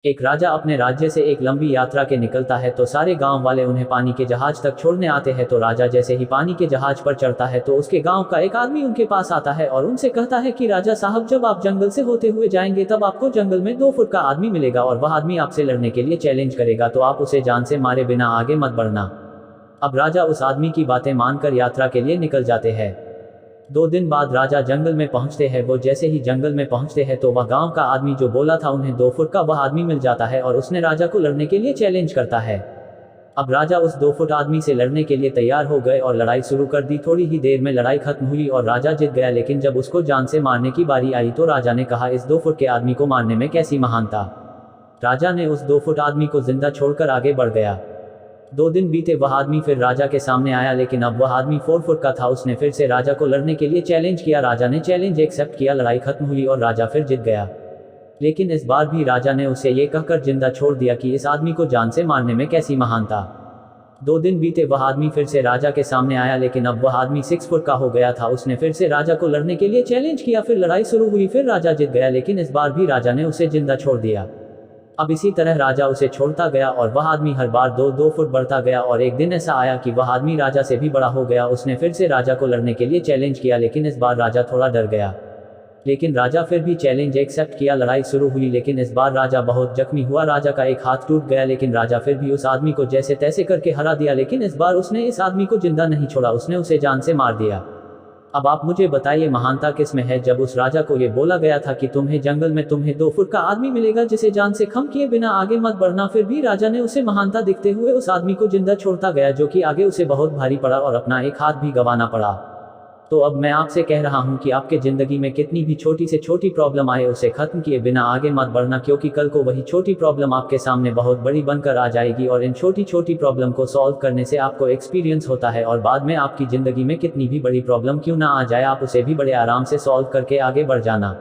एक राजा अपने राज्य से एक लंबी यात्रा के निकलता है तो सारे गांव वाले उन्हें पानी के जहाज तक छोड़ने आते हैं। तो राजा जैसे ही पानी के जहाज पर चढ़ता है तो उसके गांव का एक आदमी उनके पास आता है और उनसे कहता है कि राजा साहब, जब आप जंगल से होते हुए जाएंगे तब आपको जंगल में 2 फुट का आदमी मिलेगा और वह आदमी आपसे लड़ने के लिए चैलेंज करेगा, तो आप उसे जान से मारे बिना आगे मत बढ़ना। अब राजा उस आदमी की बातें मानकर यात्रा के लिए निकल जाते हैं। 2 दिन बाद राजा जंगल में पहुंचते हैं। वो जैसे ही जंगल में पहुंचते हैं तो वह गांव का आदमी जो बोला था उन्हें 2 फुट का वह आदमी मिल जाता है और उसने राजा को लड़ने के लिए चैलेंज करता है। अब राजा उस 2 फुट आदमी से लड़ने के लिए तैयार हो गए और लड़ाई शुरू कर दी। थोड़ी ही देर में लड़ाई खत्म हुई और राजा जीत गया, लेकिन जब उसको जान से मारने की बारी आई तो राजा ने कहा, इस 2 फुट के आदमी को मारने में कैसी महानता। राजा ने उस 2 फुट आदमी को जिंदा छोड़कर आगे बढ़ गया। 2 दिन बीते, वह आदमी फिर राजा के सामने आया, लेकिन अब वह आदमी 4 फुट का था। उसने फिर से राजा को लड़ने के लिए चैलेंज किया। राजा ने चैलेंज एक्सेप्ट किया, लड़ाई खत्म हुई और राजा फिर जीत गया। लेकिन इस बार भी राजा ने उसे ये कहकर जिंदा छोड़ दिया कि इस आदमी को जान से मारने में कैसी महानता। 2 दिन बीते, वह आदमी फिर से राजा के सामने आया, लेकिन अब वह आदमी 6 फुट का हो गया था। उसने फिर से राजा को लड़ने के लिए चैलेंज किया, फिर लड़ाई शुरू हुई, फिर राजा जीत गया, लेकिन इस बार भी राजा ने उसे जिंदा छोड़ दिया। अब इसी तरह राजा उसे छोड़ता गया और वह आदमी हर बार 2-2 फुट बढ़ता गया और एक दिन ऐसा आया कि वह आदमी राजा से भी बड़ा हो गया। उसने फिर से राजा को लड़ने के लिए चैलेंज किया, लेकिन इस बार राजा थोड़ा डर गया। लेकिन राजा फिर भी चैलेंज एक्सेप्ट किया। लड़ाई शुरू हुई, लेकिन इस बार राजा बहुत जख्मी हुआ। राजा का एक हाथ टूट गया, लेकिन राजा फिर भी उस आदमी को जैसे तैसे करके हरा दिया। लेकिन इस बार उसने इस आदमी को जिंदा नहीं छोड़ा, उसने उसे जान से मार दिया। अब आप मुझे बताइए महानता किस में है। जब उस राजा को ये बोला गया था कि तुम्हें जंगल में 2 फुट का आदमी मिलेगा जिसे जान से खम किए बिना आगे मत बढ़ना, फिर भी राजा ने उसे महानता दिखते हुए उस आदमी को जिंदा छोड़ता गया, जो कि आगे उसे बहुत भारी पड़ा और अपना एक हाथ भी गंवाना पड़ा। तो अब मैं आपसे कह रहा हूं कि आपके जिंदगी में कितनी भी छोटी से छोटी प्रॉब्लम आए उसे खत्म किए बिना आगे मत बढ़ना, क्योंकि कल को वही छोटी प्रॉब्लम आपके सामने बहुत बड़ी बनकर आ जाएगी और इन छोटी छोटी प्रॉब्लम को सॉल्व करने से आपको एक्सपीरियंस होता है और बाद में आपकी जिंदगी में कितनी भी बड़ी प्रॉब्लम क्यों ना आ जाए आप उसे भी बड़े आराम से सॉल्व करके आगे बढ़ जाना।